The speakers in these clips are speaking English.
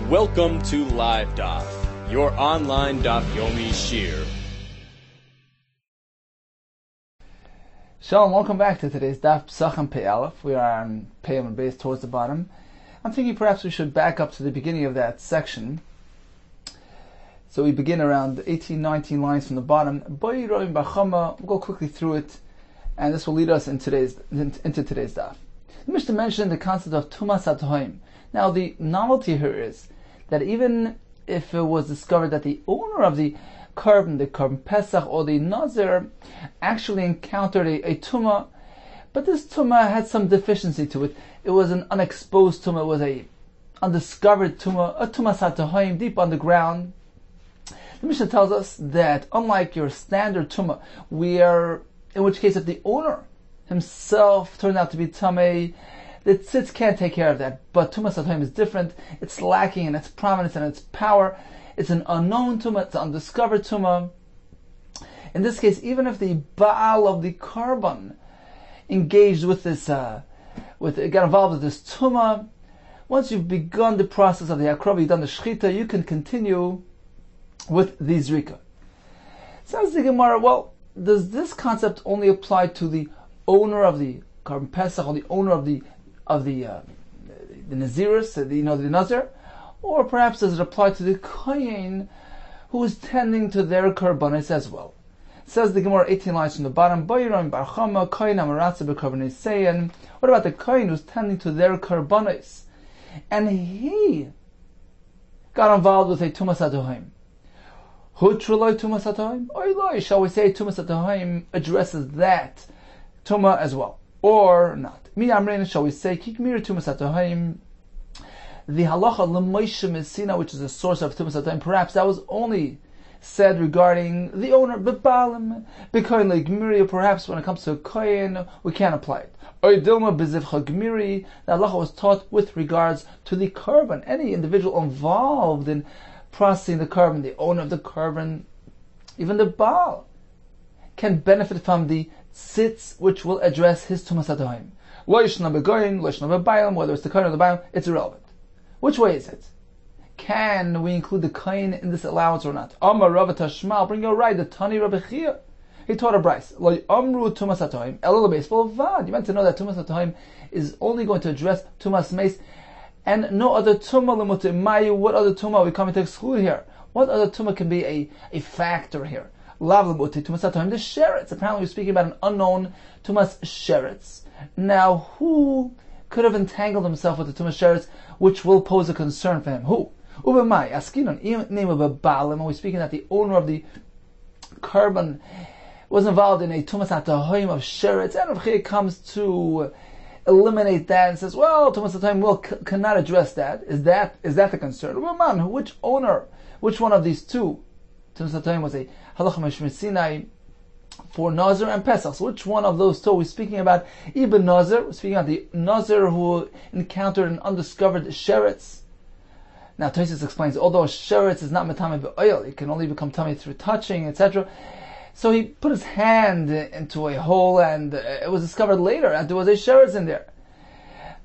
Welcome to Live Daf, your online Daf Yomi Shir. Shalom, welcome back to today's Daf Pesachim Pei Aleph. We are on Pei and base towards the bottom. I'm thinking perhaps we should back up to the beginning of that section. So we begin around 18, 19 lines from the bottom. We'll go quickly through it, and this will lead us into today's Daf. The Mishnah mentioned the concept of Tumas HaTohaim. Now the novelty here is that even if it was discovered that the owner of the Korban Pesach or the Nazir actually encountered a Tumah, but this Tumah had some deficiency to it. It was an unexposed Tumah, it was a undiscovered Tumah, a Tumas HaTohaim deep underground. The Mishnah tells us that unlike your standard Tumah, in which case if the owner himself turned out to be Tameh, the tzitz can't take care of that. But Tumas HaTohaim is different. It's lacking in its prominence and its power. It's an unknown Tumah, it's an undiscovered Tumah. In this case, even if the Baal of the Korban engaged with this, got involved with this Tumah, once you've begun the process of the Akrava, you've done the Shechita, you can continue with the Zrika. Says the Gemara, well, does this concept only apply to the owner of the Korban Pesach or the owner of the Nazirus, the Nazir, or perhaps does it apply to the Kohen who is tending to their Korbanos as well? Says the Gemara 18 lines from the bottom. What about the Kohen who's tending to their Korbanos and he got involved with a Tumas HaTohaim? Shall we say Tumas HaTohaim addresses that Tumah as well, or not? Shall we say Kikmir Tumas HaTohaim? The halacha l'moishe mesina, which is the source of Tumas HaTohaim, perhaps that was only said regarding the owner, bebalim, b'koyin le'gmiri, perhaps when it comes to a koyin, we can't apply it. Or dilma b'zivcha gmiri, the halacha was taught with regards to the korban, any individual involved in processing the korban, the owner of the korban, even the baal, can benefit from the tzitz, which will address his Tumas HaTohaim. Loishna b'goyin, loishna b'bayim, whether it's the koyin or the bayim, it's irrelevant. Which way is it? Can we include the kohen in this allowance or not? Amar Rav Tashmal, bring your right. The Tani Rabbi Chia, he taught a brayse. Lo amru Tumas HaTohaim elul beis b'levad. You meant to know that Tumas HaTohaim is only going to address Tumas Meis and no other Tumah l'mutim mayu. What other Tumah are we coming to exclude here? What other Tumah can be a factor here? Lav l'mutim Tumas HaTohaim the sheretz. Apparently we're speaking about an unknown Tumas sheretz. Now who could have entangled himself with the Tumas sheretz, which will pose a concern for him? Who? Ubemai, askinon, name of a Baalim, are we speaking that the owner of the Korban was involved in a Tumas HaTohaim of sheretz, and Rav Chia comes to eliminate that and says, well, Tumas HaTohaim cannot address that. Is that the concern? Ubeman, which owner, which one of these two? Tumas HaTohaim was a halacha mishmisinai for Nazir and Pesach. So which one of those two are we speaking about? Ibn Nazir, we're speaking about the Nazir who encountered an undiscovered sheretz. Now Tosfos explains, although a sheretz is not metame b'oil, it can only become tummy through touching, etc. So he put his hand into a hole and it was discovered later that there was a sheretz in there.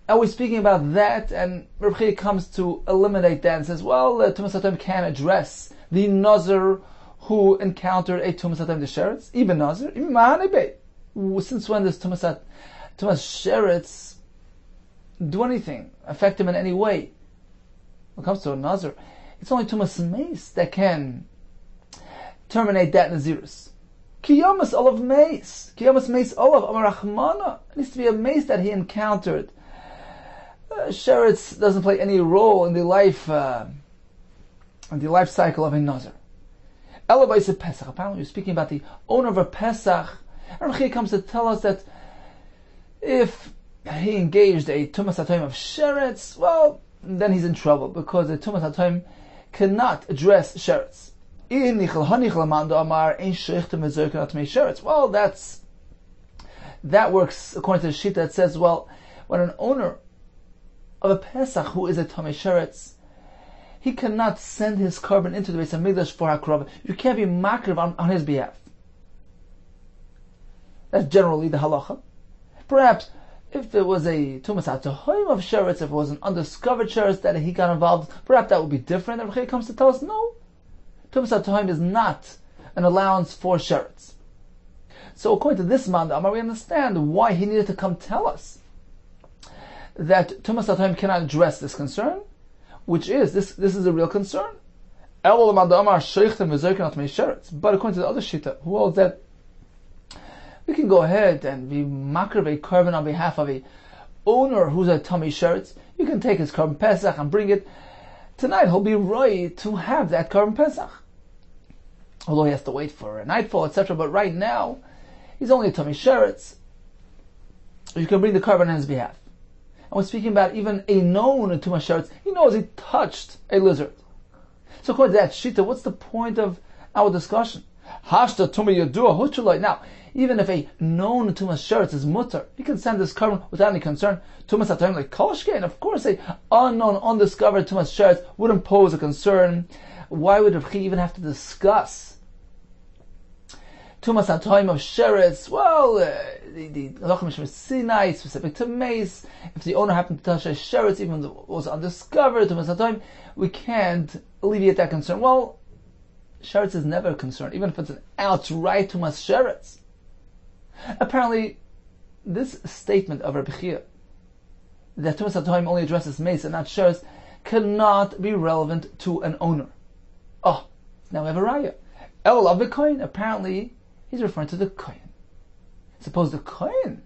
Are we speaking about that? And Rav Chia comes to eliminate that and says, well, Tumas HaTohaim can address the Nazir who encountered a Tumas HaTohaim the sheretz, even Nazir, even Mahanebe. Since when does Tumas sheretz do anything, affect him in any way? When it comes to a Nazir, it's only Tumas Meis that can terminate that Nazirus. Kiyamas olav Meis, Kiyamas Meis olav Amar Rachmana. It needs to be a Meis that he encountered. Sheretz doesn't play any role in the life cycle of a Nazir. Elabayis a Pesach. Apparently, you're speaking about the owner of a Pesach. And Rav Chia comes to tell us that if he engaged a Tumas HaTohaim of sheretz, well, then he's in trouble because the Tumas HaTohaim cannot address sheretz. Well, that works according to the sheet that says, well, when an owner of a Pesach who is a Tamei sheretz, he cannot send his korban into the Beis HaMikdash for Hakrava. You can't be makriv on his behalf. That's generally the halacha. Perhaps If it was a Tumas HaTohoim of Sheretz, if it was an undiscovered Sheretz that he got involved, perhaps that would be different. And Rabbi comes to tell us, no, Tumas HaTohoim is not an allowance for Sheretz. So according to this man, we understand why he needed to come tell us that Tumas HaTohoim cannot address this concern, which is, this is a real concern. But according to the other Shita, who holds that we can go ahead and be makrav a korban on behalf of a owner who's a tummy sheretz. You can take his korban Pesach and bring it. Tonight he'll be right to have that korban Pesach. Although he has to wait for a nightfall, etc. But right now, he's only a tummy sheretz. You can bring the korban on his behalf. And we're speaking about even a known tummy sheretz. He knows he touched a lizard. So according to that shita, what's the point of our discussion? Hashta tummy yadua huchulai. Now, even if a known tumas sheretz is mutter, you can send this korban without any concern. Tumas HaTohoim like kolshke, and of course, a unknown, undiscovered tumas sheretz wouldn't pose a concern. Why would Rabbi even have to discuss tumas HaTohoim of sheretz? Well, the halachah mishmar Sinai specific to mace. If the owner happened to touch a sheretz, even though it was undiscovered tumas HaTohoim, we can't alleviate that concern. Well, sheretz is never a concern, even if it's an outright tumas sheretz. Apparently, this statement of Rabbi Yehuda that Tumas HaTohoim only addresses mace and not sheretz cannot be relevant to an owner. Oh, now we have a raya. El of the kohen. Apparently, he's referring to the kohen. Suppose the kohen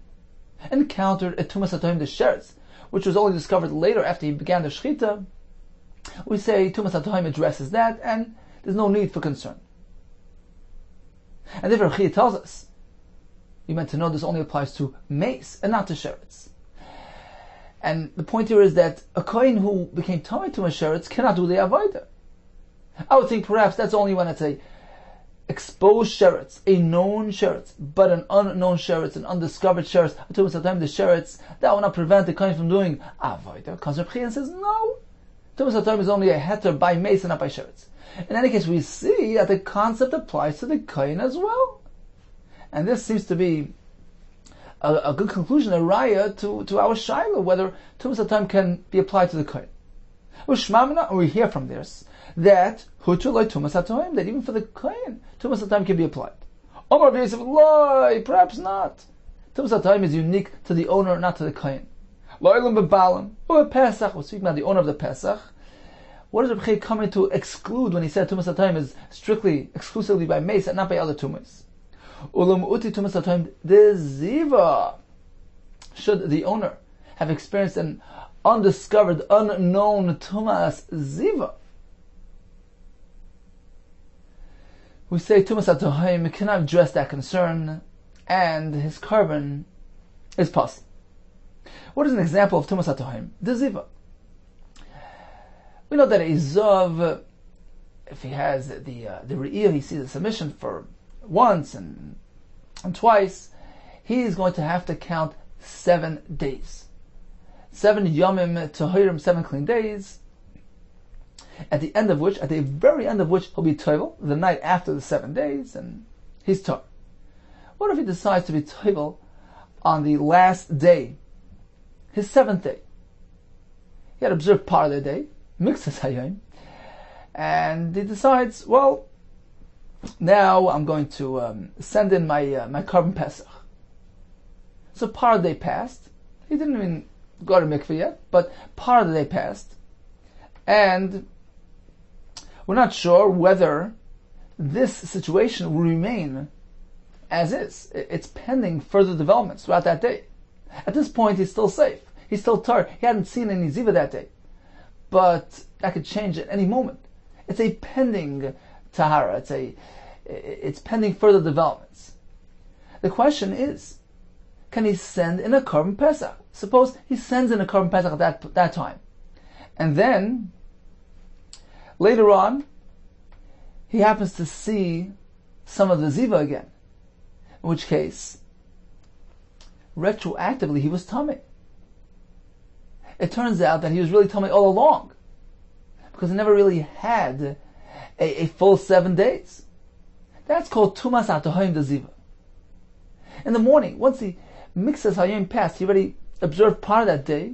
encountered a Tumas HaTohoim the sheretz, which was only discovered later after he began the shechita. We say Tumas HaTohoim addresses that, and there's no need for concern. And therefore, Rabbi Yehuda tells us, you meant to know this only applies to mace and not to sheretz. And the point here is that a kohen who became tamei to a sheretz cannot do the avodah. I would think perhaps that's only when it's a exposed sheretz, a known sheretz, but an unknown sheretz, an undiscovered sheretz, the sheretz, that will not prevent the kohen from doing avodah. Comes Rabbi Yehuda says, no, Tumas HaTohoim is only a heter by mace and not by sheretz. In any case, we see that the concept applies to the kohen as well. And this seems to be a good conclusion, a raya to our shaila, whether Tumas HaTohoim can be applied to the kohen. We hear from this that hutu Tumas HaTohoim, that even for the kohen, Tumas HaTohoim can be applied. Omar Yosef, lie, perhaps not. Tumas HaTohoim is unique to the owner, not to the kohen. Lo'ilam bebalam, or Pesach, we're speaking about the owner of the Pesach. What is Rabbi coming to exclude when he said Tumas HaTohoim is strictly, exclusively by mace and not by other tumas? Ulam uti Tumas HaTohoim de ziva. Should the owner have experienced an undiscovered, unknown tumas ziva, we say Tumas HaTohoim cannot address that concern, and his korban is possible. What is an example of Tumas HaTohoim? De ziva. We know that a zav, if he has the re'iyah, he sees a submission for once and twice, he is going to have to count 7 days. 7 yomim tohirim, 7 clean days, at the very end of which he'll be toivel, the night after the 7 days, and he's tor. What if he decides to be toivel on the last day, his 7th day? He had observed part of the day, mixes hayom, and he decides, well, now I'm going to send in my korban Pesach. So part of the day passed. He didn't even go to mikveh yet, but part of the day passed, and we're not sure whether this situation will remain as is. It's pending further developments throughout that day. At this point, he's still safe. He's still tar. He hadn't seen any ziva that day, but that could change at any moment. It's a pending tahara. It's pending further developments. The question is, can he send in a korban Pesach? Suppose he sends in a korban Pesach at that time, and then later on he happens to see some of the ziva again, in which case retroactively he was tamei. It turns out that he was really tamei all along, because he never really had a full 7 days. That's called Tumas HaTohoim de ziva. In the morning, once the mixes hayom passed, he already observed part of that day,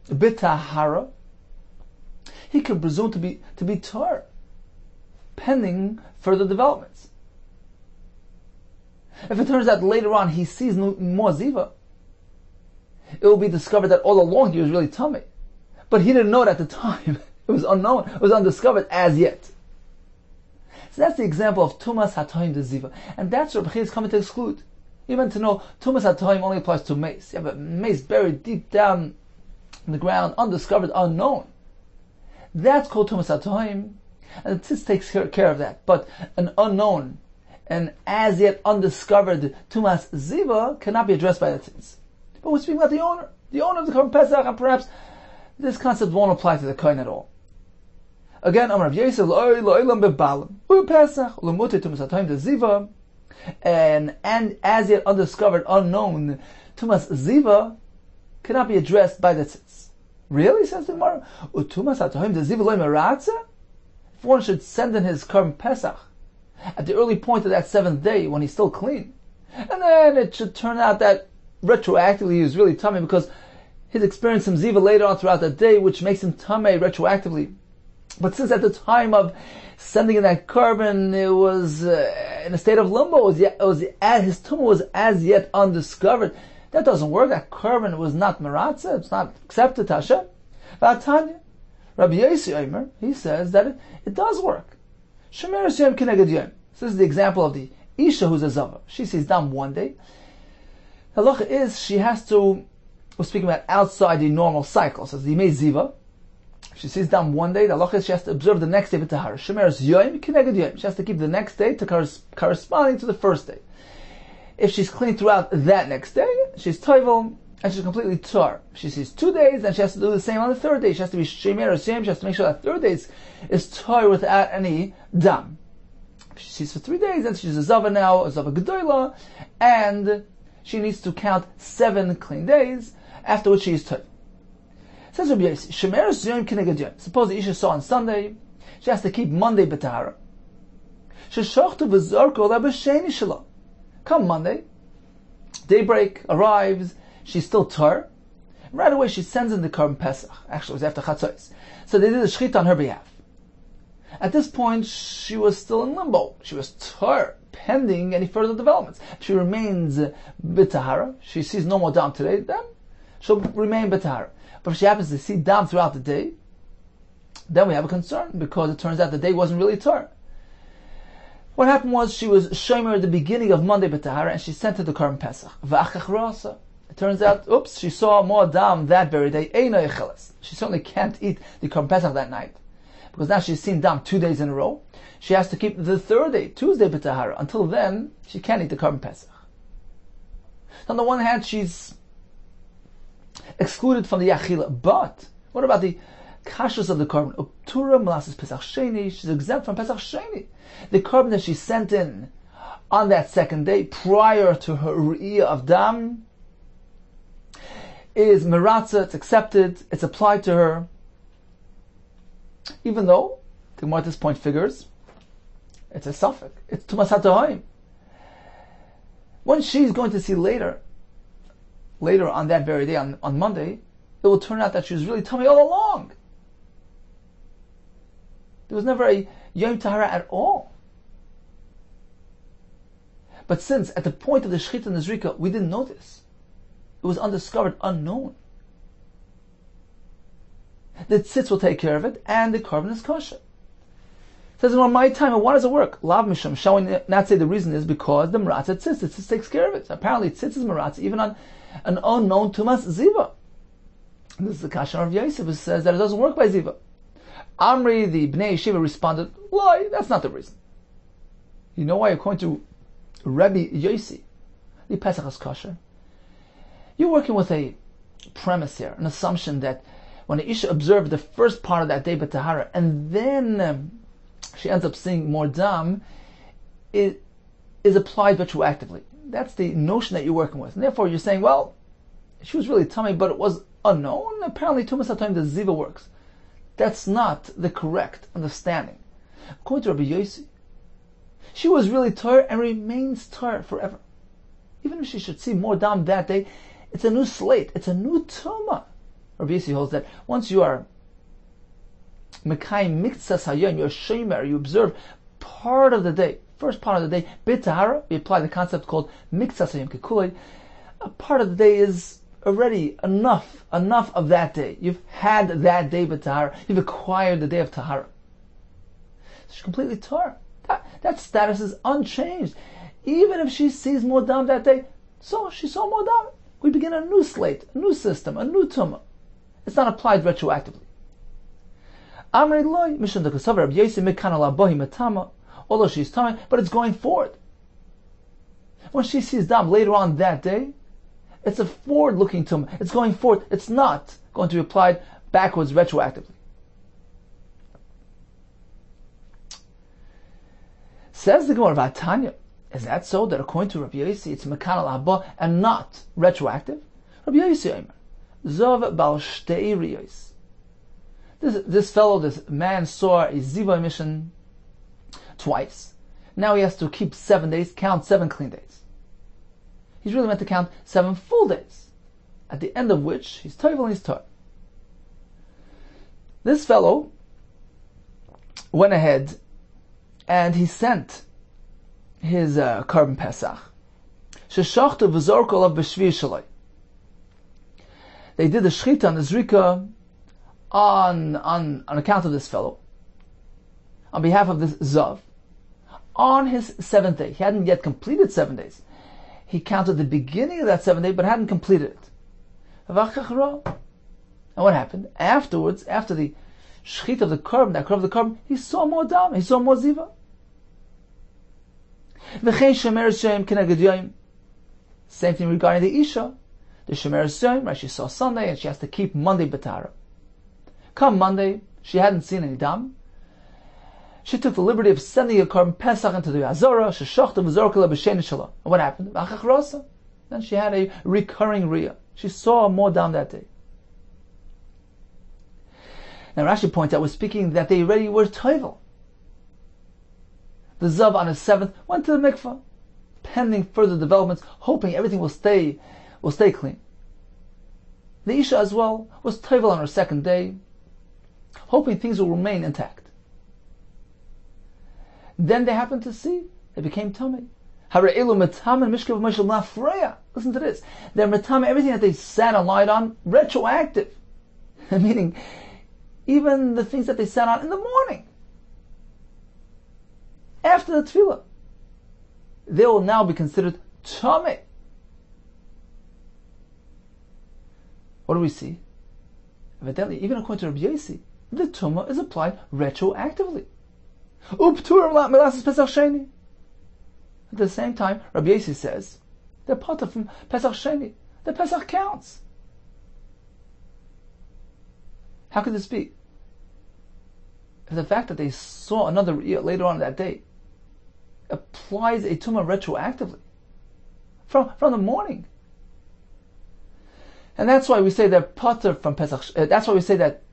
bitahara, he can presume to be tar, pending further developments. If it turns out later on he sees more ziva, it will be discovered that all along he was really tummy, but he didn't know it at the time. It was unknown, it was undiscovered as yet. So that's the example of tumas hatoim de ziva, and that's what Rabbi Yehuda is coming to exclude. Even to know tumas hatoim only applies to mace. You have a mace buried deep down in the ground, undiscovered, unknown. That's called tumas hatoim, and the tzitz takes care of that. But an unknown and as yet undiscovered tumas ziva cannot be addressed by the tzitz. But we're speaking about the owner of the Korban Pesach, and perhaps this concept won't apply to the kohen at all. Again, Amar Rav Yosef, lo'ilam bebalim, u'pesach, u'lemuter tumas hatoim de ziva, and as yet undiscovered, unknown tumas ziva cannot be addressed by the tzitz. Really, says the Gemara, u'tumas hatoim de ziva lo'i meratza? If one should send in his Korban Pesach at the early point of that seventh day when he's still clean, and then it should turn out that retroactively he was really tummy because he's experienced some ziva later on throughout the day, which makes him tummy retroactively. But since at the time of sending in that korban, it was in a state of limbo, his tumah was as yet undiscovered, that doesn't work. That korban was not meratza, it's not accepted, Tasha. V'atanya, Rabbi Yehuda, he says that it does work. Shemeres yom kineged yom. So this is the example of the Isha who's a Zava. She sees dam one day. The halacha is she has to, we're speaking about outside the normal cycle. So the Yimei Ziva, if she sees dam one day, the halacha is she has to observe the next day b'tahara. Shemeres yom kineged yom. She has to keep the next day to corresponding to the first day. If she's clean throughout that next day, she's toivel, and she's completely tar. She sees 2 days, and she has to do the same on the third day. She has to be shemeres yom. She has to make sure that third day is tar without any dam. If she sees for 3 days, then she's a zava now, a zava gedola, and she needs to count 7 clean days, after which she is tar. Says Rabbi Yossi, shemeres yom kineged yom. Suppose the Isha saw on Sunday, she has to keep Monday b'tahara. Sheshachtu v'zorko la b'sheni shelo. Come Monday, daybreak arrives, she's still tar. Right away she sends in the Korban Pesach. Actually, it was after Chatzos. So they did a shechita on her behalf. At this point, she was still in limbo. She was tar, pending any further developments. She remains b'tahara. She sees no more dam today, then she'll remain b'tahara. But if she happens to see dam throughout the day, then we have a concern, because it turns out the day wasn't really tar. What happened was she was shomer at the beginning of Monday b'tahara, and she sent to the Korban Pesach. V'achach rasa. It turns out, she saw more dam that very day. Eino yecheles. She certainly can't eat the Korban Pesach that night, because now she's seen dam 2 days in a row. She has to keep the third day, Tuesday b'tahara. Until then, she can't eat the Korban Pesach. So on the one hand, she's excluded from the Yachila, but what about the kashrus of the Korban? Uptura Malasas Pesach Sheni, she's exempt from Pesach Sheni. The Korban that she sent in on that second day, prior to her Re'iyah of Dam, is Meratza, it's accepted, it's applied to her. Even though, the Gemara at this point figures, it's a suffix, it's Tumas HaTohaim. When she's going to see later on that very day, on Monday, it will turn out that she was really tummy all along. There was never a Yom Tahara at all. But since at the point of the Shechita and the Zrika, we didn't know this, it was undiscovered, unknown, the tzitz will take care of it, and the korban is kosher. It says, on my time, why does it work? Lav misham, shall we not say the reason is because the meratza tzitz, the tzitz takes care of it. So apparently tzitz is meratza, even on an unknown tumas ziva. And this is the kasha of Yosef, who says that it doesn't work by ziva. Amri, the Bnei Yeshiva, responded, lie, that's not the reason. You know why? According to Rabbi Yossi, the Pesach is kosher. You're working with a premise here, an assumption that when the Isha observed the first part of that day b'tahara, and then she ends up seeing more dam, it is applied retroactively. That's the notion that you're working with. And therefore you're saying, well, she was really tummy, but it was unknown. Apparently tumas hatoim the ziva works. That's not the correct understanding. According to Rabbi Yossi, she was really tar and remains tar forever. Even if she should see more dam that day, It's a new slate. It's a new tumah. Rabbi Yossi holds that once you are Mekayim Miktsas Hayom, you're Shomer, you observe part of the day, first part of the day, B'Tahara, we apply the concept called Miktsas Hayom Kekulei. A part of the day is already enough of that day. You've had that day B'Tahara. You've acquired the day of Tahara. She's completely Tahara. That status is unchanged. Even if she sees more dam that day, so she saw more dam. We begin a new slate, a new system, a new tumah. It's not applied retroactively. Amrei loy mishum dekasav Rabbi Yossi mekan ala bohi matama, although she's tamei, but it's going forward. When she sees dam later on that day, it's a forward-looking tumah. It's going forward. It's not going to be applied backwards retroactively. Says the Gemara Vatanya, is that so? That according to Rabbi Yossi, it's mekan al haba and not retroactive? Rabbi Yossi Omer, Zov bal shtei riyos. This fellow, this man, saw a ziva mission twice. Now he has to keep 7 days, count 7 clean days. He's really meant to count 7 full days, at the end of which he's toivel and he's tor. This fellow went ahead and he sent his carbon pesach. Sheshachtu v'zorko of b'shvi shaloi. They did the shchita and the zrika on account of this fellow, on behalf of this zav, on his 7th day. He hadn't yet completed 7 days. He counted the beginning of that 7th day, but hadn't completed it. And what happened? Afterwards, after the shchita of the carbon, that of the carbon, he saw more dam, he saw more ziva. Same thing regarding the Isha. The Shemer Yom, right? She saw Sunday and she has to keep Monday B'Tahara. Come Monday, she hadn't seen any dam. She took the liberty of sending a carbon Pesach into the Azora. Sheshachta v'zorkela b'sheni shalom. And what happened? Then she had a recurring riyah. She saw more dam that day. Now Rashi points out, we're speaking that they already were toivel. The Zav on his 7th went to the mikvah, pending further developments, hoping everything will stay clean. The Isha as well was toivel on her 2nd day, hoping things will remain intact. Then they happened to see, they became tamei. Listen to this. They're metame, everything that they sat and lied on, retroactive. Meaning, even the things that they sat on in the morning, after the tefillah, they will now be considered tamei. What do we see? Evidently, even according to Rabbi Yossi, the tumah is applied retroactively. At the same time, Rabbi Yossi says, they're part of Pesach Sheni. The Pesach counts. How could this be? If the fact that they saw another year later on that day applies a tumah retroactively from the morning. And that's why we say they're potter from Pesach. That's why we say that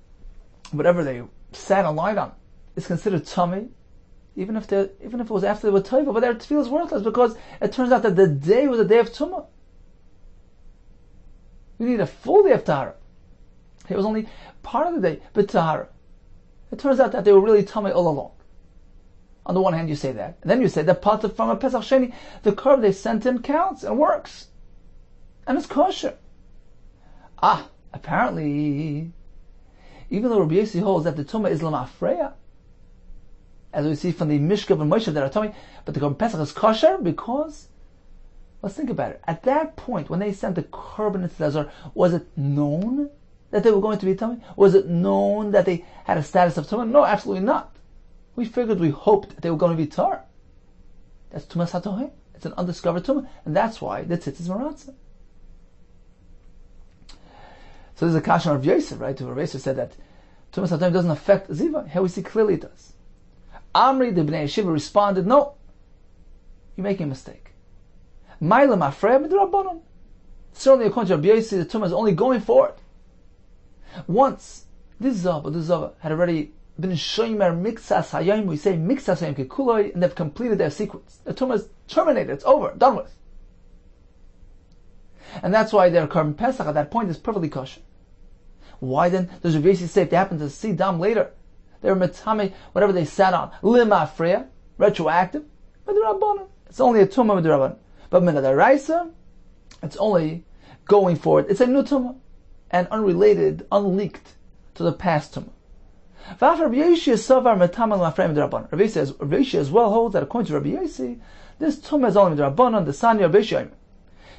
whatever they sat and lied on is considered tummy, even if it was after they were toivel, but their tefillah is worthless because it turns out that the day was a day of tumah. We need a full day of tahara. It was only part of the day, but tahara. It turns out that they were really tummy all along. On the one hand, you say that, and then you say that potter from a Pesach Sheni, the curve they sent in counts and works, and it's kosher. Apparently, even though Rabbi Yossi holds that the tumah is l'mafreya, as we see from the Mishkav and Moshe that are tummy, but the Korban Pesach is kosher because, let's think about it. At that point, when they sent the Korban into the Azor, was it known that they were going to be tummy? Was it known that they had a status of tumah? No, absolutely not. We hoped that they were going to be tar. That's tumah satohim. It's an undiscovered tumah, and that's why the tzitz is maratza. So there's a kasha of Yosef, right? Rav Yosef said that Tumas HaToim doesn't affect Ziva. Here we see clearly it does. Amri, the Bnei Yeshiva, responded, no, you're making a mistake. Ma'ila mafreya b'drabanan. Certainly according to Rav Yosef, the Tumah is only going forward. Once this Zava had already been shomer mixas hayom, we say mixas hayom kekuloi, and they've completed their sequence. The Tumah is terminated, it's over, done with. And that's why their Korban Pesach at that point is perfectly kosher. Why then does Rabbi Yossi say if they happen to see dam later, they're metame, whatever they sat on, lima freya, retroactive, midrabanan. It's only a tumah midrabanan. But minadaraisa, it's only going forward. It's a new tumah, and unrelated, unleaked to the past tumah. Rabbi Yossi as well holds that according to Rabbi Yossi, this tumah is only midrabanan. The Sani Rabbi Yossi.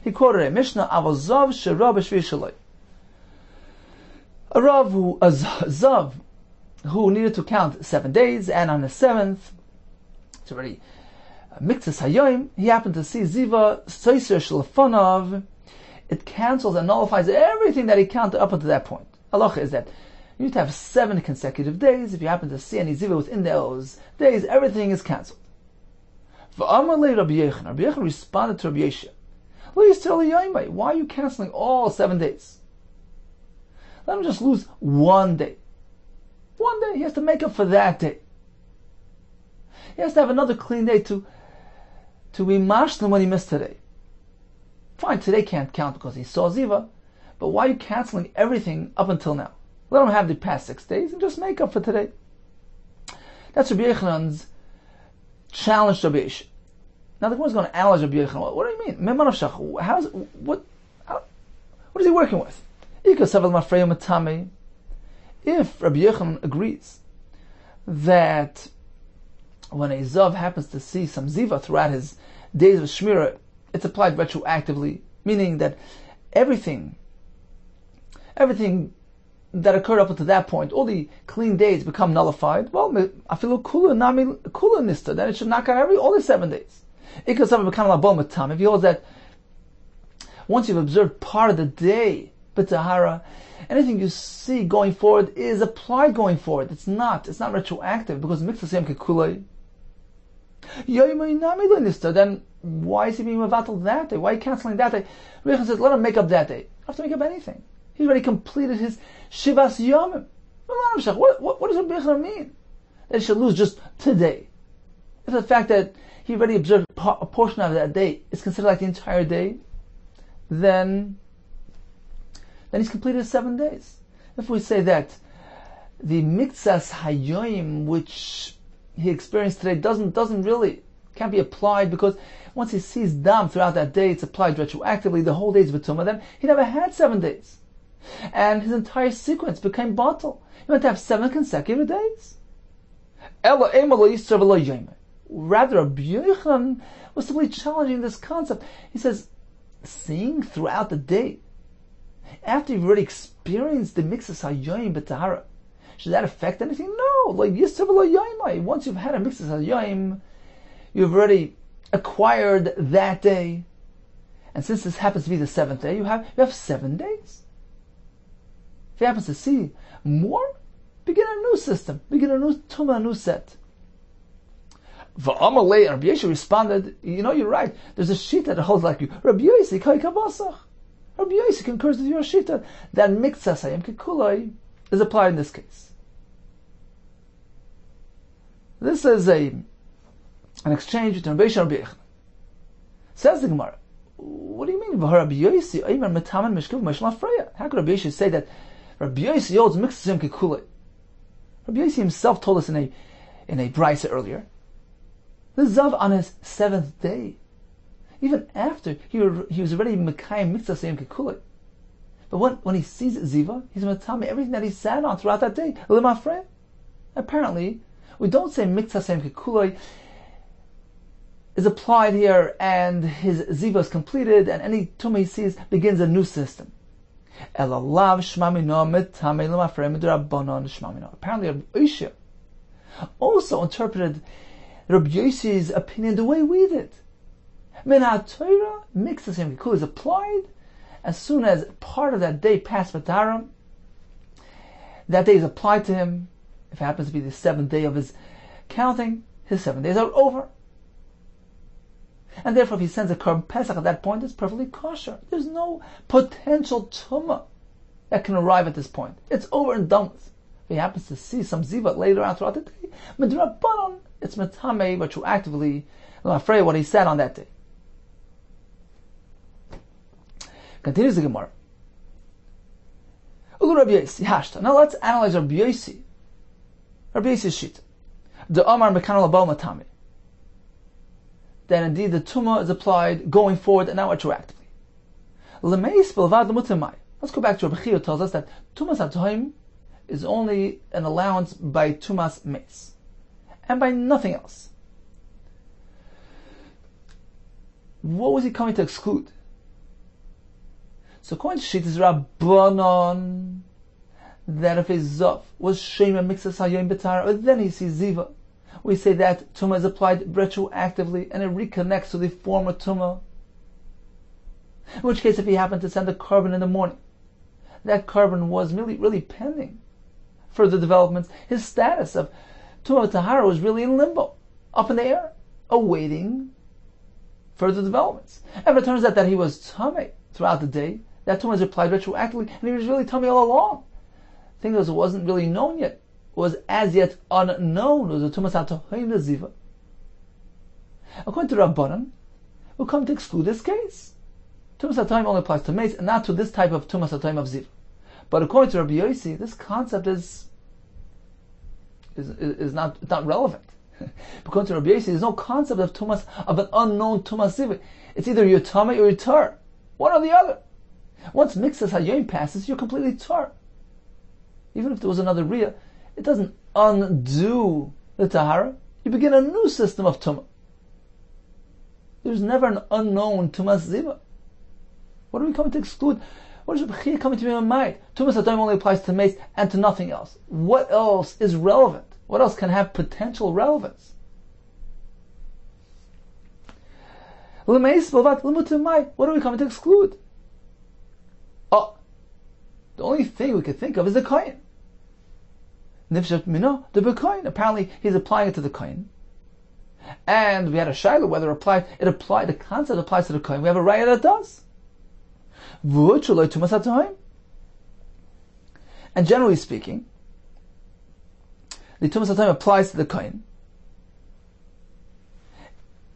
He quoted a Mishnah, Avozav Sherav B'Shvi Shaloi. A Zav who needed to count 7 days, and on the 7th, it's already Miktzas Hayoim, he happened to see Ziva Soiser Shalfanov. It cancels and nullifies everything that he counted up until that point. Halacha is that you need to have 7 consecutive days. If you happen to see any Ziva within those days, everything is cancelled. Rabbi Yechon responded to Rabbi Yeshua, why are you cancelling all 7 days? Let him just lose 1 day. 1 day, he has to make up for that day. He has to have another clean day to be mashlim when he missed today. Fine, today can't count because he saw Ziva, but why are you cancelling everything up until now? Let him have the past 6 days and just make up for today. That's Rabbi Yechon's challenge to Rabbi Yeshua. Now the Gemara is going to analyze Rabbi Yechon. What do you mean? What is he working with? If Rabbi Yechon agrees that when a Zav happens to see some Ziva throughout his days of Shmirah, it's applied retroactively, meaning that everything that occurred up until that point, all the clean days become nullified. Well, afilu kula nista, then it should knock out all the 7 days. If he holds that once you've observed part of the day, b'tahara, anything you see going forward is applied going forward. It's not retroactive because miktzas yom kekulei. Then why is he being mevatel that day? Why are you canceling that day? Rechon says, let him make up that day. You don't have to make up anything. He's already completed his shivas yomim. What does Rabbi Yechon mean? That he should lose just today. If the fact that he already observed a portion of that day is considered like the entire day, then he's completed 7 days. If we say that the miktzas hayoim which he experienced today doesn't really, can't be applied because once he sees dam throughout that day, it's applied retroactively, the whole day is v'tumah, then he never had 7 days. And his entire sequence became batal. He went to have 7 consecutive days. Rather, Rabbi Yechon was simply challenging this concept. He says, seeing throughout the day, after you've already experienced the mixes hayoim b'tahara, should that affect anything? No. Once you've had a mixes hayoim, you've already acquired that day, and since this happens to be the 7th day, you have 7 days. If he happens to see more, begin a new system, begin a new tumah, a new set. V'amalei, and Rabbi Yeshua responded, you're right. There's a shita that holds like you. Rabbi Yossi kai kabasach. Rabbi Yossi concurs with your shita that miktzas hayim kekulai is applied in this case. This is an exchange between Rabbi Yeshua and Rabbi Yechon. Says the Gemara, what do you mean? Rabbi Yossi aimer metaman mishkav mishla freya. How could Rabbi Yeshua say that Rabbi Yossi holds miktzas hayim kekulai? Rabbi Yossi himself told us in a brisa earlier. The Zav on his 7th day, even after he was already Mekayim Mitzvah Seyim Kekulei. But when he sees Ziva, he's going to tell me everything that he sat on throughout that day. Limafre. Apparently, we don't say Mitzvah Seyim Kekulei is applied here and his Ziva is completed and any tumah he sees begins a new system. Apparently, Rabbi Yeshua also interpreted Rabbi Yossi's opinion the way we did. Min HaTorah, mixes him is applied as soon as part of that day passed B'Taram. That day is applied to him. If it happens to be the 7th day of his counting, his 7 days are over. And therefore, if he sends a Korban Pesach at that point, it's perfectly kosher. There's no potential tumah that can arrive at this point. It's over and done with. If he happens to see some ziva later on throughout the day, Midrabanan, it's metamei retroactively, I'm afraid what he said on that day. Continues the Gemara. Ulu Rabbi Yossi, Hashta. Now let's analyze Rabbi Yossi. Rabbi Yossi's Shita. The Amar Mekanal Abal Matami. That indeed the Tumah is applied going forward and not retroactively. L'meis Belvad L'mutamai. Let's go back to Rabbi Yehuda, who tells us that Tumas HaTohim is only an allowance by Tumas Meis, and by nothing else. What was he coming to exclude? So according to Shittas Rabbanon, that if a Zav was Shema Mixas Hayom B'Tara, or then he sees Ziva, we say that Tumah is applied retroactively and it reconnects to the former Tumah. In which case, if he happened to send a carbon in the morning, that carbon was really pending further developments. His status of Tumah Tahara was really in limbo, up in the air, awaiting further developments. And if it turns out that he was Tameh throughout the day, that Tumah is applied retroactively, and he was really Tameh all along. The thing was, it wasn't really known yet. Was as yet unknown. It was a Tumas HaTohim Ziva. According to Rabbanan, we'll come to exclude this case. Tumas HaTohim only applies to mace and not to this type of Tumas HaTohim of Ziva. But according to Rabbi Yossi, this concept is not relevant. According to Rabbi Yossi, there's no concept of Tumas of an unknown Tumas Ziva. It's either you're Tameh or you're Tar. One or the other. Once Mixas Hayom passes, you're completely Tar. Even if there was another Riyah, it doesn't undo the Tahara. You begin a new system of Tumah. There's never an unknown Tumas Ziva. What are we coming to exclude? What is Rabbi Yehuda coming to be in mind? Tumas HaTohim only applies to mace and to nothing else. What else is relevant? What else can have potential relevance? What are we coming to exclude? Oh, the only thing we could think of is the kohen. Nifshat Mino, the Bekoin. Apparently, he's applying it to the kohen. And we had a shayla whether the concept applies to the kohen. We have a raya that does. And generally speaking, the Tumas HaTohim applies to the kohen.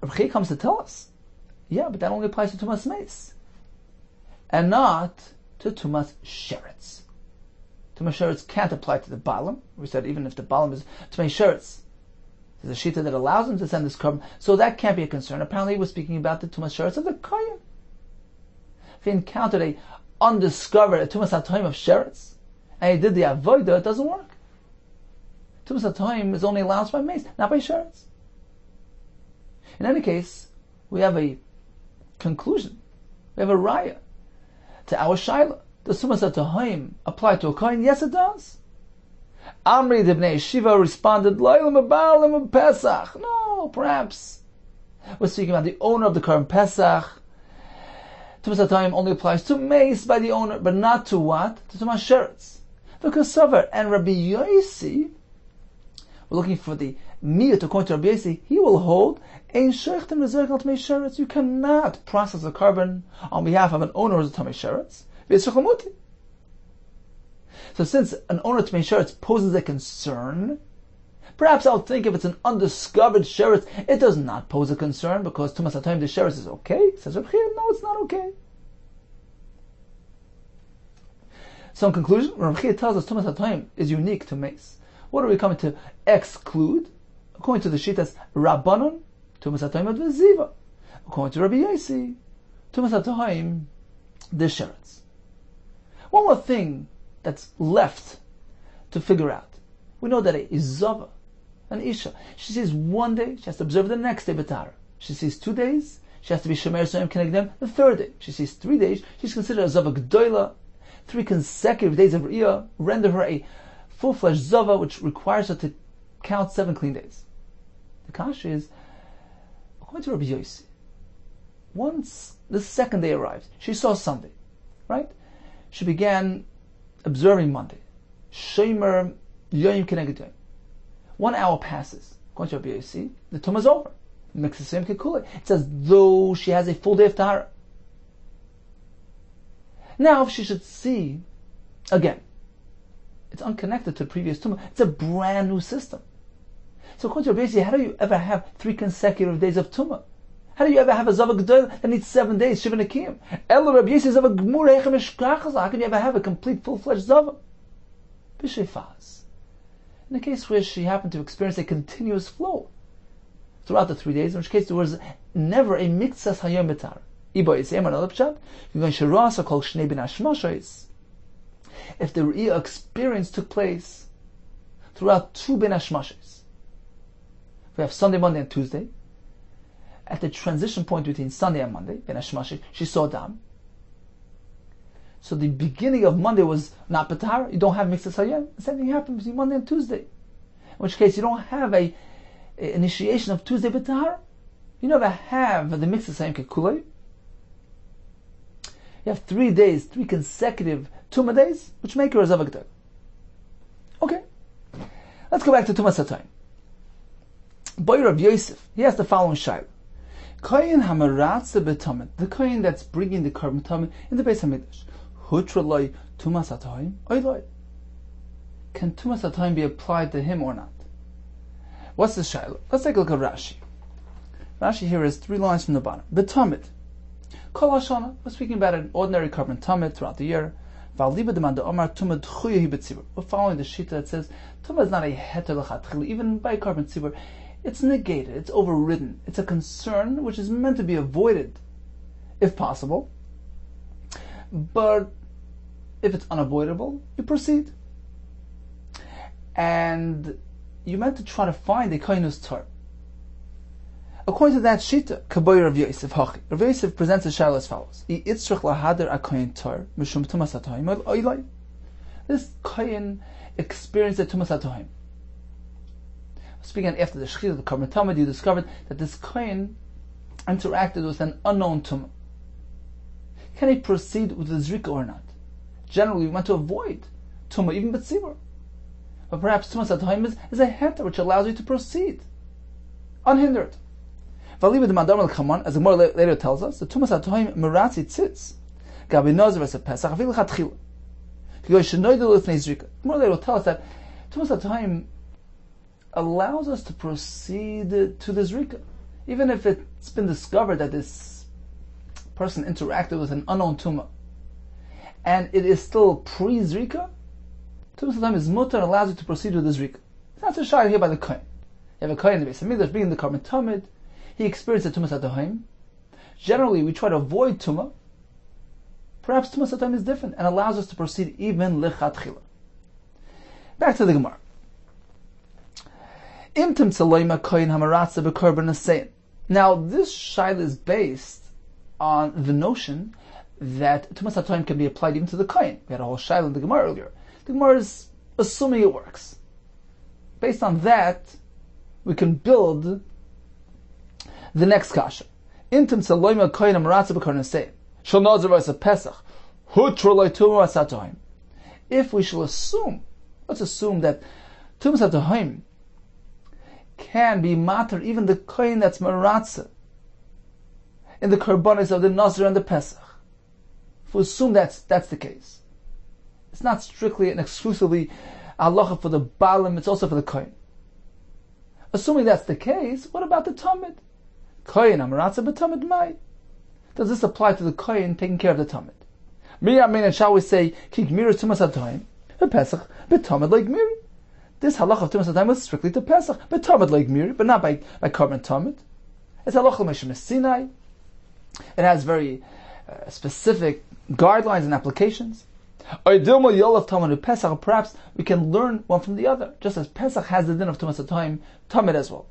Rabbi Yehuda comes to tell us, yeah, but that only applies to Tumas Meis, and not to Tumas Sheretz. Tumas Sheretz can't apply to the Balaam. We said even if the Balaam is Tumas Sheretz, there's a shita that allows him to send this carbon, so that can't be a concern. Apparently, we're speaking about the Tumas Sheretz of the kohen. If he encountered a Tumas HaTohim of Sheretz, and he did the Avodah, it doesn't work. Tumas HaTohim is only allowed by mace, not by Sheretz. In any case, we have a conclusion. We have a raya to our shaila. Does Tumas HaTohim apply to a kohen? Yes, it does. Amri the Bnei Yeshiva responded, Pesach. No, perhaps we're speaking about the owner of the Korban Pesach. Tumas HaTohim only applies to mace by the owner, but not to what? To Tumas Sheretz. The Kosover and Rabbi Yossi, we're looking for the miyut according to Rabbi Yossi, he will hold ein sheichtem l'zerek al Tumas Sheretz. You cannot process a carbon on behalf of an owner who's a Tumas Sheretz. So since an owner of Tumas Sheretz poses a concern, perhaps I'll think if it's an undiscovered Sheretz, it does not pose a concern because Tumas HaTohim the Sheretz is okay. Says Rabbi Yehuda, no, it's not okay. So in conclusion, Rabbi Yehuda tells us Tumas HaTohim is unique to mace. What are we coming to exclude? According to the Shitas Rabbanon, Tumas HaTohim ad Ziva. According to Rabbi Yossi, Tumas HaTohim the Sheretz. One more thing that's left to figure out. We know that a Zava, an Isha, she sees one day, she has to observe the next day B'Tahara. She sees 2 days, she has to be Shomer Soim Kenegdem the 3rd day. She sees 3 days, she's considered a Zava G'doila. 3 consecutive days of Riyah render her a full-fledged Zava, which requires her to count 7 clean days. The kasha is, according to Rabbi Yossi, once the 2nd day arrives, she saw Sunday, right? She began observing Monday. Shomer Yoyim Keneged 1 hour passes. According to Rabbi Yossi, the Tumah is over. It's as though she has a full day of Tahara. Now, if she should see, again, it's unconnected to the previous Tumah. It's a brand new system. So according to Rabbi Yossi, how do you ever have 3 consecutive days of Tumah? How do you ever have a Zava G'dol that needs 7 days, Shiva Nekiyim? Elo Rabbi Yossi Zava G'mur Eichem Eshkachas. How can you ever have a complete, full-fledged Zava? B'Shefaz. In the case where she happened to experience a continuous flow throughout the 3 days, in which case there was never a Miktsas Hayom Betar. Ibo Yisem, another pshat, you're going to Shirasa called Shnei Bin Hashmashos. If the Re'iyah experience took place throughout 2 Bin Hashmashos, we have Sunday, Monday, and Tuesday. At the transition point between Sunday and Monday, Bin Hashmashos, she saw Dam. So the beginning of Monday was not Betar. You don't have Miktsas Hayom. The same thing happened between Monday and Tuesday. In which case you don't have a initiation of Tuesday Betar. You never have the Miktsas Hayom Kekulei. You have 3 days, 3 consecutive Tumah days, which make her a Zava G'dol. Okay. Let's go back to Tumah Satayim. Boy Rav Yosef, he has the following shayla. Kohen hamaratze b'tamid, the kohen that's bringing the korban tamid in the Beis Hamikdash. Hutraloi Tumah Satayim oiloi. Can Tumah Satayim be applied to him or not? What's the shayla? Let's take a look at Rashi. Rashi here is 3 lines from the bottom. B'tamid. Kol Hashana, we're speaking about an ordinary korban tamid throughout the year. We're following the shita that says Tumah is not a heter l'chatchila, even by korban tzibur. It's negated, it's overridden. It's a concern which is meant to be avoided, if possible. But if it's unavoidable, you proceed. And you're meant to try to find a kohen who's tar. According to that shita, Kaboy Rav Yosef Hachi, Rav Yosef presents a shayla as follows: This kohen experienced a tumas hatohim. Speaking after the shechit of the korban tamid, you discovered that this kohen interacted with an unknown tumah. Can he proceed with the zrika or not? Generally, we want to avoid tumah, even betzibur. But perhaps tumas hatohim is a heter which allows you to proceed unhindered. As the Gemara later tells us, the Tumas HaTohim Meratzi Tzitz Gabi Nozer V'Se Pesach Afilu Chatchila. The Gemara later will tell us that Tumas HaTohim allows us to proceed to the Zrika, even if it's been discovered that this person interacted with an unknown Tumah, and it is still pre-Zrika. Tumas HaTohim is mutar and allows you to proceed with the Zrika. That's a shayla here by the Kohen. You have a Kohen in the Beis Hamikdash bringing the korban tamid. He experienced a Tumas HaTohim. Generally, we try to avoid Tumah. Perhaps Tumas HaTohim is different and allows us to proceed even lechatchila. Back to the Gemara. Imtim tzaloyma koyin hamaratza b'korban asein. Now, this shayla is based on the notion that Tumas HaTohim can be applied even to the koyin. We had a whole shayla in the Gemara earlier. The Gemara is assuming it works. Based on that, we can build the next kasha. Intim tzaloyma koyin hamaratza b'korban asein. Shal nazar v'asa pesach. Hutroloi tumas hatohim. If we shall assume, let's assume that tumas hatohim can be matter even the koyin that's maratza in the korbanos of the nazar and the pesach. If we assume that's the case, it's not strictly and exclusively halacha for the balim; it's also for the koyin. Assuming that's the case, what about the tamid? Koyin amaratza b'tamid mai. Does this apply to the koyin taking care of the tamid? And shall we say kik mira tumas hatohim Pesach b'tamid like miri? This halacha of tumas hatohim was strictly to Pesach b'tamid like miri, but not by korban tamid. It's halacha l'meshem Sinai. It has very specific guidelines and applications. Perhaps we can learn one from the other, just as Pesach has the din of tumas hatohim, tamid as well.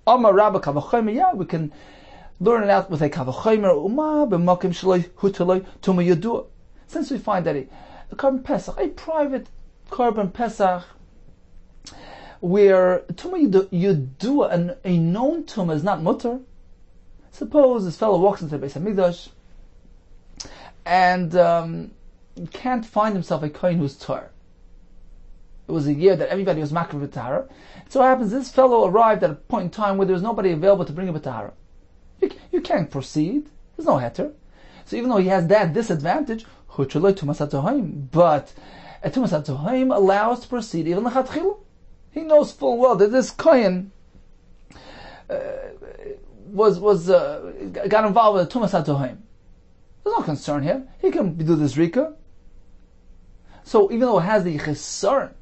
We can learn it out with a kavachomer umah b'makim shaloi hutaloi tuma yadua. Since we find that a korban Pesach, a private korban Pesach, where tuma yadua, a known tuma, is not mutter. Suppose this fellow walks into the Beis Hamikdash and can't find himself a kohen who's tar. It was a year that everybody was makriv b'tahara. It so happens this fellow arrived at a point in time where there was nobody available to bring him b'tahara. You can't proceed. There's no heter. So even though he has that disadvantage, but a tumas hatohim allows to proceed even lechatchila. He knows full well that this kohen got involved with Tumas HaTohaim. There's no concern here. He can do this Rika. So even though it has the Chesar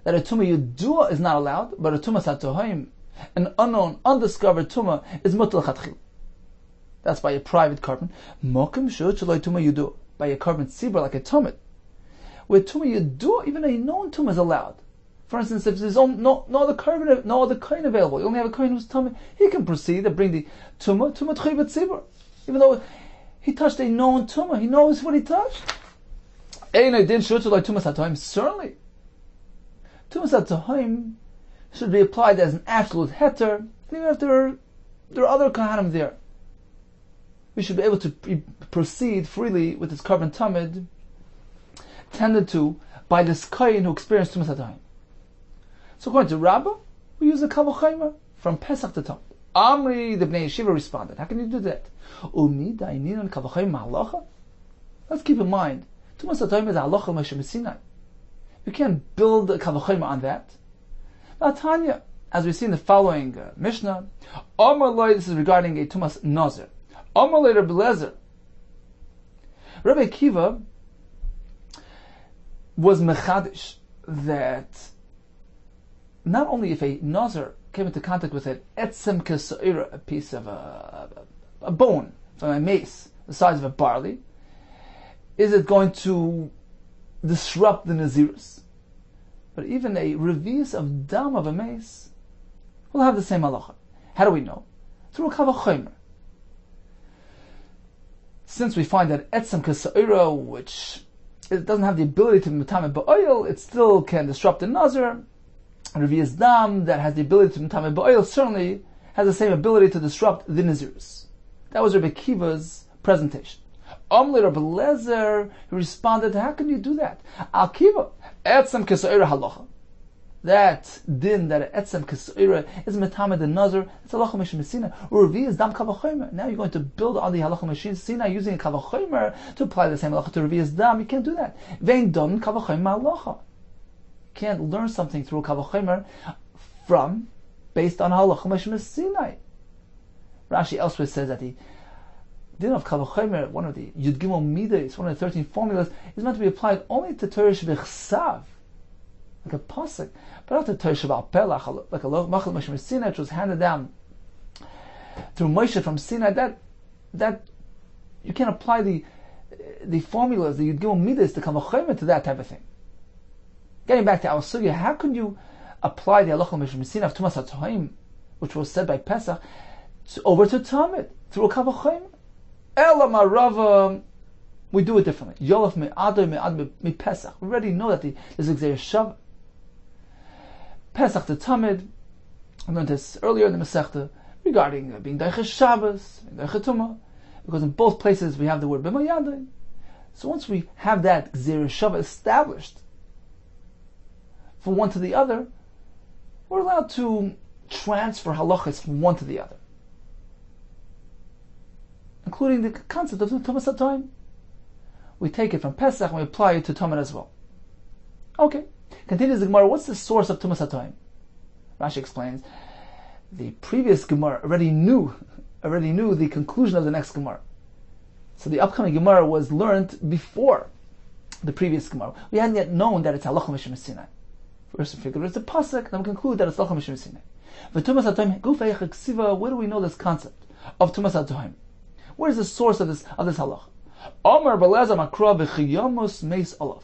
that a Tumah Yudua is not allowed, but a Tumas HaTohaim, an unknown, undiscovered Tumah, is Mutal Chatchil. That's by a private carbon. Mokim Shut Shaloi Tumah Yudua. By a carbon tzibur like a Tumah. With Tumah Yudua, even a known Tumah is allowed. For instance, if there's no other coin available, you only have a coin who's Tumah, he can proceed and bring the Tumah Tchei B'tzibur. Even though he touched a known Tumah, he knows what he touched. Certainly, Tumas HaTohaim should be applied as an absolute heter, even if there are other Kohanim there. We should be able to proceed freely with this carbon tamid, tended to by this kohen who experienced Tumas HaTohaim. So according to Rabbah, we use a kavachaymer from Pesach to Tamid. Amri, the Bnei Yeshiva, responded, how can you do that? Let's keep in mind, Tumas HaTohaim is a halacha Moshe Sinai. You can't build a kavachaymer on that. Now Tanya, as we see in the following Mishnah, Amar Loi, this is regarding a Tumas Nazir. Amar Loi Rabbi Lezer. Rabbi Akiva was mechadish that not only if a nazir came into contact with an etzem kesaira, a piece of a bone from a mace the size of a barley, is it going to disrupt the nazirus? But even a revius of dam of a mace will have the same halacha. How do we know? Through a kavachaymer. Since we find that etzem kesaira, which it doesn't have the ability to be metamed ba'oil, it still can disrupt the nazir. Revius dam, that has the ability to metamed ba'oil, certainly has the same ability to disrupt the nazirus. That was Rabbi Akiva's presentation. Amli Rabbi Lezer, he responded, how can you do that? Al Kiva, etzem kesaira halacha. That din, that etzem kesaira is metamed the nazir, it's halacha Moshe Sinai. Revius dam kavachaymer. Now you're going to build on the halacha Moshe Sinai using a kavachaymer to apply the same halacha to revius dam. You can't do that. Vein don kavachaymer halacha. You can't learn something through a kavachaymer based on halacha Moshe Sinai. Rashi elsewhere says that the din of kavachaymer, one of the Yud Gimel Midas, one of the 13 formulas, is meant to be applied only to Torah shebechsav, like a pasuk, but not to Torah shebal pelach, like a machal Moshe Sinai, which was handed down through Moshe from Sinai. That you can't apply the formulas, the Yud Gimel Midas, the kavachaymer to that type of thing. Getting back to our sugya, how can you apply the halacha Moshe Sinai of Tumas HaTohaim, which was said by Pesach, over to Tamid through a kavachaymer? Ela marava, we do it differently. Yolaf me'adoi me Pesach. We already know that there's a Gzeir Shav. Pesach to Tamid, I learned this earlier in the Masechta, regarding being Daiches Shabbos, Daiches Tumah, because in both places we have the word B'mayadoi. So once we have that Gzeir Shav established from one to the other, we're allowed to transfer halachas from one to the other, including the concept of Tumas HaTohaim. We take it from Pesach and we apply it to Tamid as well. Okay, continues the Gemara. What's the source of Tumas HaTohaim? Rashi explains, the previous Gemara already knew the conclusion of the next Gemara. So the upcoming Gemara was learned before the previous Gemara. We hadn't yet known that it's halacha Moshe Sinai. First we figure it's a pasuk, then we conclude that it's halacha Moshe Sinai. But Tumas HaTohaim, gufei chksiva, where do we know this concept of Tumas HaTohaim? Where is the source of this halacha? Amar Belezer Makra v'chiyamus meis olav.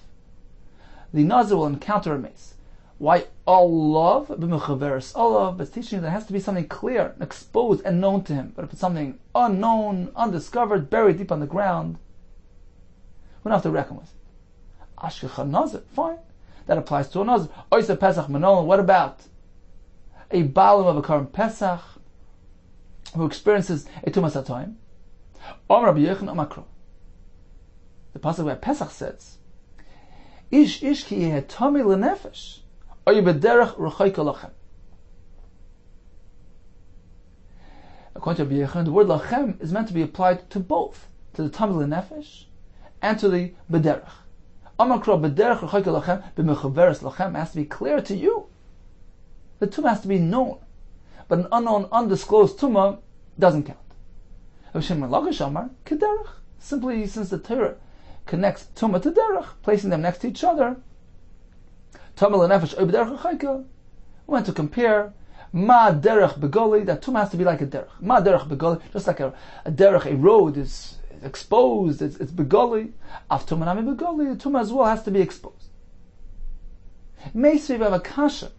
The nazir will encounter a mace. Why olav b'mechaveres olav? But it's teaching that it has to be something clear, exposed, and known to him. But if it's something unknown, undiscovered, buried deep on the ground, we don't have to reckon with it. Ashkecha nazir, fine. That applies to a nazir. Oysa Pesach Manolan. What about a balim of a current Pesach who experiences a Tumas HaTohaim? Rabbi Yehuda Kessler. The pasuk where Pesach says, "Ish ki yehetami lenefesh, or bederech rechayka lachem." According to Rabbi Yehuda, the word lachem is meant to be applied to both, to the tami lenefesh and to the bederech. Amakra bederech rechayka lachem b'mechaveres lachem has to be clear to you. The tumah has to be known, but an unknown, undisclosed tumah doesn't count. Simply since the Torah connects Tumah to Derech, placing them next to each other, we want to compare Ma Derech Begoli, that Tumah has to be like a Derech. Ma Derech Begoli, just like a Derech, a road is exposed, it's Begoli. Af Tumah Nami Begoli, Tumah as well has to be exposed. Meisvi have a kasha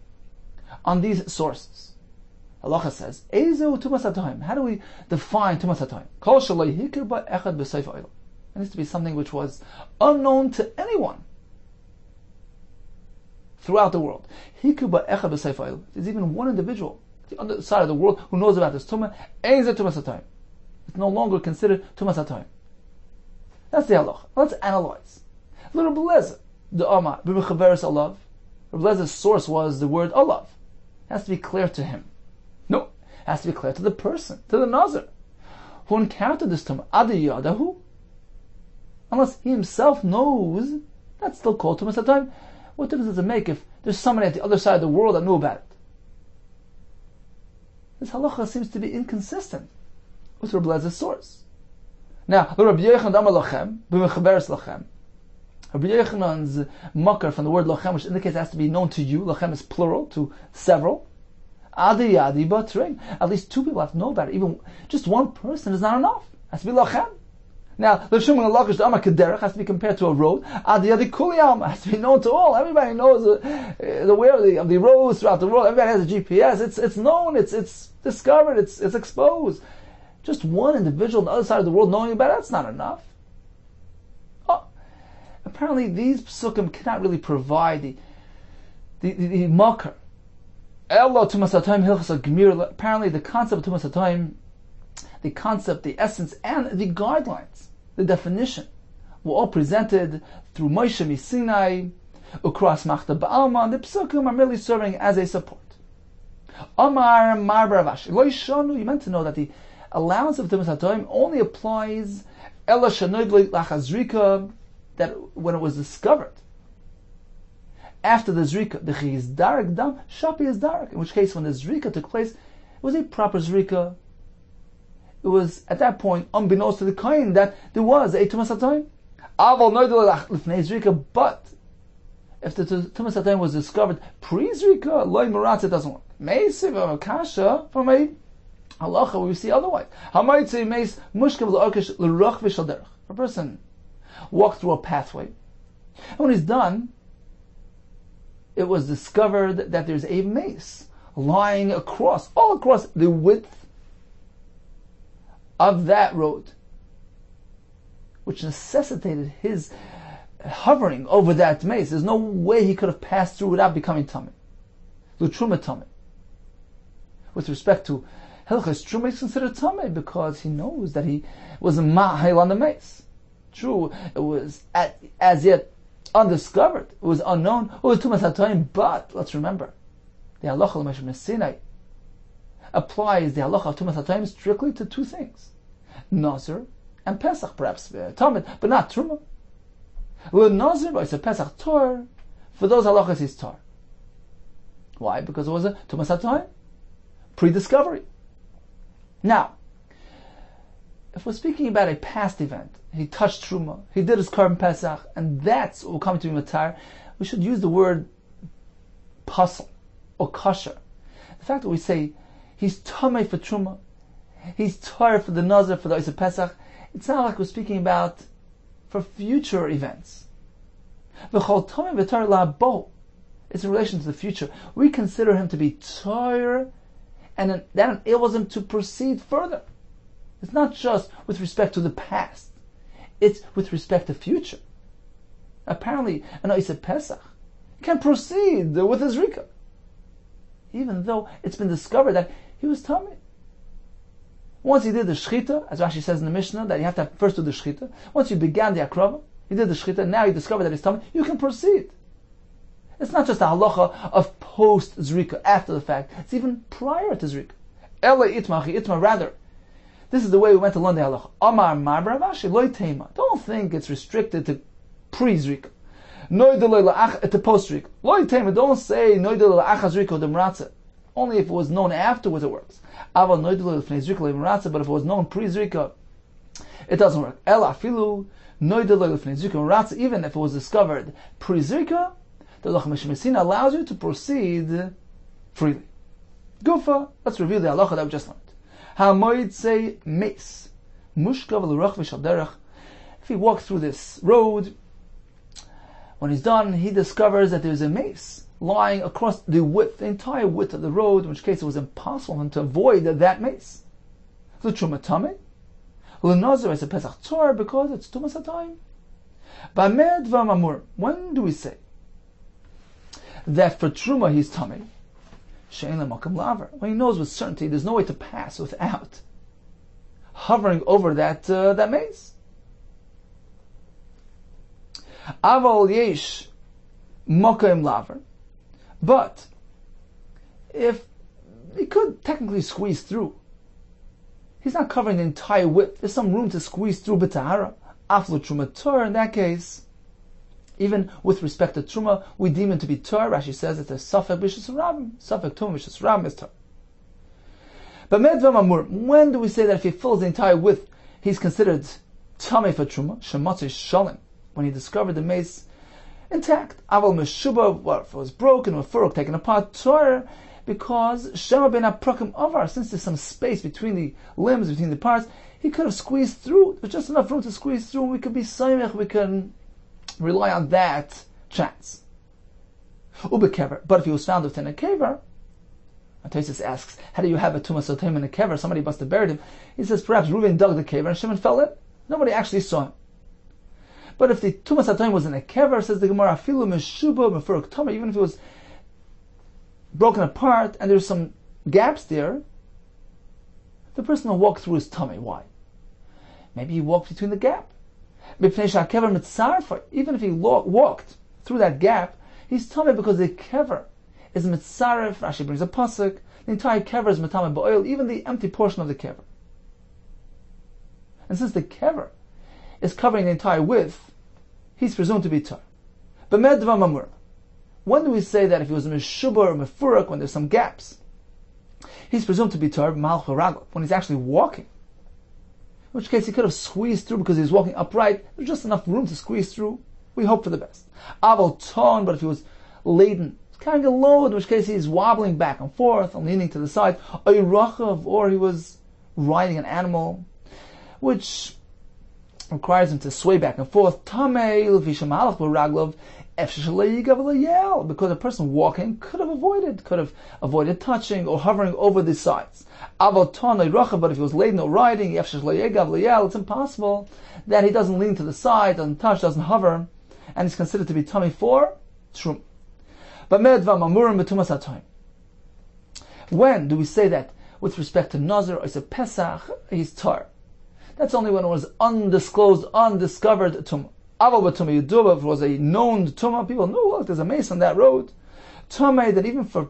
on these sources. Halacha says, Ezu Tumas HaToim. How do we define Tumas HaToim? Kol shaloi hikir ba echad b'seif ha'olam. It needs to be something which was unknown to anyone throughout the world. Hikir ba echad b'seif ha'olam. There's even one individual on the other side of the world who knows about this Tumah. Ezu Tumas HaToim. It's no longer considered Tumas HaToim. That's the halacha. Let's analyze. Little Belezer, the Amar, b'mechaveres alav. Belezer's source was the word alav. It has to be clear to him. No, it has to be clear to the person, to the Nazir, who encountered this Tumah. Adi Yadahu. Unless he himself knows, that's still called Tumas HaToim. What difference does it make if there's somebody at the other side of the world that knew about it? This halacha seems to be inconsistent with Rabbi Lezer's source. Now, Rabbi Yehuda Amar Lachem, b'mechaveres lachem. Rabbi Yechanan's makar from the word lachem, which indicates it has to be known to you. Lachem is plural, to several. Adi yadi batrein. At least two people have to know about it. Even just one person is not enough. It has to be lachem. Now, the Shimon Lakish Amar Kederech has to be compared to a road. Adi yadi kuliyam has to be known to all. Everybody knows the way of the roads throughout the world. Everybody has a GPS. It's known. It's discovered. It's exposed. Just one individual on the other side of the world knowing about it, that's not enough. Apparently, these psukim cannot really provide the makar. Apparently, the concept of Tumas HaToim, the concept, the essence, and the guidelines, the definition, were all presented through Moshe Sinai, across Machta Ba'alma. The psukim are merely serving as a support. Amar Mar Baravash. You meant to know that the allowance of Tumas HaToim only applies Ela Shanogli Lachazrika, that when it was discovered after the zrika, the chizdarik dam shapi is dark. In which case, when the zrika took place, it was a proper zrika. It was at that point unbeknownst to the kohen that there was a Tumas HaToim. Aval noidel lifnei zrika, but if the Tumas HaToim was discovered pre-zrika, loy meratz, it doesn't work. Meisiv kasha from a halacha we see otherwise. Hamaitzi meis mushkav l'orkish l'roch v'shal derech. A person walked through a pathway, and when he's done, it was discovered that there's a mace lying all across the width of that road, which necessitated his hovering over that mace. There's no way he could have passed through without becoming tummy. L'truma tummy. With respect to Hilchos Truma, he's considered tummy because he knows that he was a ma'ahil on the mace. True, it was as yet undiscovered. It was unknown. It was Tumas HaToim, but let's remember, the halacha l'Moshe Sinai applies the halacha of Tumas HaToim strictly to two things: Nazir and Pesach, perhaps Tamid, but not Truma. L'Nazir, but it's a Pesach Tor. For those halachas, he's Tor. Why? Because it was a Tumas HaToim, pre-discovery. Now, if we're speaking about a past event, he touched Truma, he did his Korban Pesach, and that's what will come to be Matar, we should use the word pasul or kosher. The fact that we say he's Tamei for Truma, he's Tar for the Nazir, for the Isa Pesach, it's not like we're speaking about for future events. V'chol Tamei v'Tar la'bo. It's in relation to the future. We consider him to be Tar, and that enables him to proceed further. It's not just with respect to the past. It's with respect to future. Apparently, an Isa Pesach can proceed with his Rika, even though it's been discovered that he was Tamei. Once he did the Shechita, as Rashi says in the Mishnah, that you have to first do the Shechita. Once you began the Akrava, you did the Shechita, now you discover that he's Tamei, you can proceed. It's not just a halacha of post-Zrika, after the fact. It's even prior to Zrika. Ela itmachi itma, rather. This is the way we went to learn the halacha. Amar mar baravashi loy tema. Don't think it's restricted to pre-Zrika. Noidel la'ach to post-Zrika. Loy tema. Don't say noidel la'ach Zrika demratze. Only if it was known afterwards it works. But if it was known pre-zrika, it doesn't work. Even if it was discovered pre-zrika, the Halacha Mishmesina allows you to proceed freely. Gufa, let's review the halacha that we just learned. Ha'moid say mace. Mushkav l'rach v'shal derech. If he walks through this road, when he's done, he discovers that there's a mace lying across the width, the entire width of the road, in which case it was impossible for him to avoid that mace. The Truma Tameh. L'nazir is a Pesach Tor because it's Tumas HaTayim. Ba'med v'amamur. When do we say that for Truma he's Tameh? She'en le'makam laver. When he knows with certainty there's no way to pass without hovering over that maze. Aval yesh makam laver. But if he could technically squeeze through, he's not covering the entire width. There's some room to squeeze through b'tahara. Aflu truma tor. In that case, even with respect to truma, we deem it to be tor. Rashi says it's a safek b'shus rabim. Safek tum b'shus rabim is tor. But medvam amur. When do we say that if he fills the entire width, he's considered tamei for truma? Shematzei shalim. When he discovered the mace intact. Aval meshuba. Well, if it was broken or furuk taken apart, tor. Because Shema ben Aprakim Avar, since there's some space between the limbs, between the parts, he could have squeezed through. There's just enough room to squeeze through, and we could be saimech, we can rely on that chance. Ubekever. But if he was found within a kever, Tosis asks, how do you have a Tumas HaTayim in a kever? Somebody must have buried him. He says, perhaps Reuven dug the kever and Shimon fell in. Nobody actually saw him. But if the Tumas HaTayim was in a kever, says the Gemara, Afilu Meshuba Mefuruk Tama, even if it was broken apart and there's some gaps there, the person will walk through his tummy. Why? Maybe he walked between the gap. Even if he walked through that gap, he's tummy because the kever is mitzaref. Rashi brings a pasuk. The entire kever is metame ba'oil, even the empty portion of the kever. And since the kever is covering the entire width, he's presumed to be tar. But medva mamur. When do we say that if he was a meshuba or mefurak, when there's some gaps, he's presumed to be tar malch ragel, when he's actually walking? In which case he could have squeezed through because he's walking upright. There's just enough room to squeeze through. We hope for the best. Aval ton, but if he was laden, carrying a load, in which case he's wobbling back and forth and leaning to the side, or he was riding an animal, which requires him to sway back and forth. Tamei l'vishamalach b'raglov. Because a person walking could have avoided touching or hovering over the sides. But if he was laden or riding, it's impossible that he doesn't lean to the side, doesn't touch, doesn't hover, and is considered to be tummy for trum. When do we say that with respect to Nazir or Pesach, he's tar? That's only when it was undisclosed, undiscovered tumah. Aval b'tumah yudua, if it was a known tumah, people knew, look, there's a mace on that road. Tumah that even for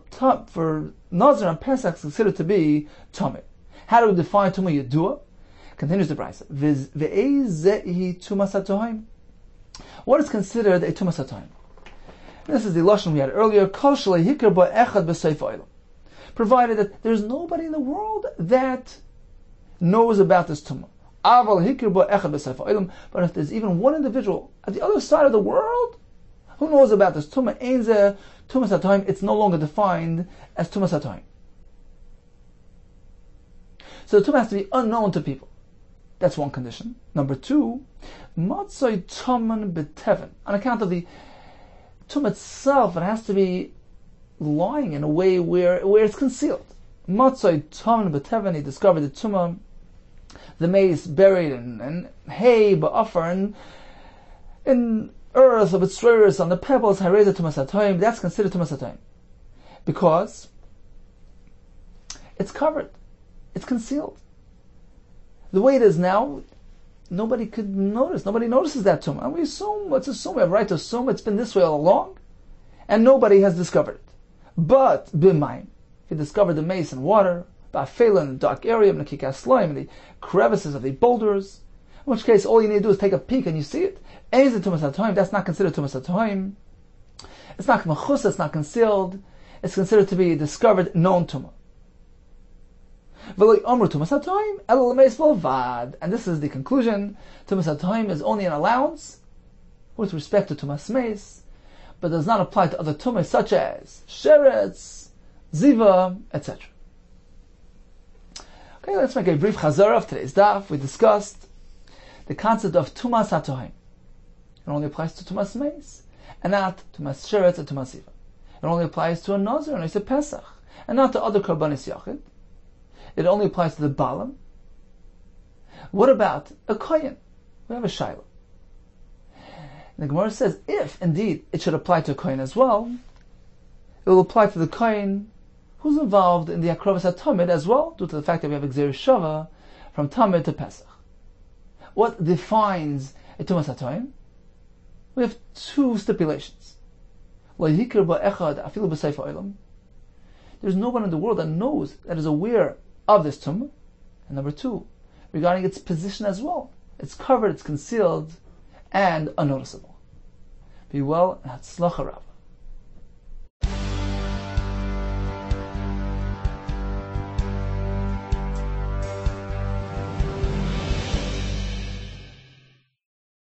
Nazir and Pesach is considered to be tumah. How do we define tumah yudua? Continues the Brisa. Ve'ezehi tumas hatohaim. What is considered a tumas hatohaim? This is the lashon we had earlier. Kol shalei hikar ba'echad b'seif ha'olam. Provided that there's nobody in the world that knows about this tumah. But if there's even one individual at the other side of the world who knows about this tumah, tumas hatohaim, it's no longer defined as tumas hatohaim. So the tumah has to be unknown to people. That's one condition. Number two, matzoi taman beteven. On account of the tumah itself, it has to be lying in a way where it's concealed. Matzoi taman beteven. He discovered the tumah, the mace buried in hay, ba'afar, and in earth of its rarest on the pebbles, hareza tumas hatohaim. That's considered tumas hatohaim because it's covered, it's concealed. The way it is now, nobody could notice. Nobody notices that tumah, and let's assume we have right to assume it's been this way all along, and nobody has discovered it. But b'mayim, if you discovered the mace in water, ba'afela in the dark area, in the crevices of the boulders, in which case all you need to do is take a peek and you see it. That's not considered tumas hatohaim. It's not mechus, it's not concealed. is considered to be a discovered known tumah. And this is the conclusion. Tumas HaToim is only an allowance with respect to Tumas Meis, but does not apply to other tumas such as Sheretz, Ziva, etc. Okay, let's make a brief chazara of today's daf. We discussed the concept of Tumas HaToim. It only applies to Tumas Meis, and not Tumas Sheretz and Tumas Ziva. It only applies to a Nazir and a Pesach, and not to other Karbanis Yachid. It only applies to the Balaam. What about a Kohen? We have a Shiloh. The Gemara says, if indeed it should apply to a Kohen as well, it will apply to the Kohen who's involved in the Akrovas HaTamid as well, due to the fact that we have Exer Shava from Tamid to Pesach. What defines a Tumas HaToim? We have two stipulations. There's no one in the world that knows, that is aware of this tumah. And number two, regarding its position as well. It's covered, it's concealed, and unnoticeable. Be well, and Hatzlacha Rabbah.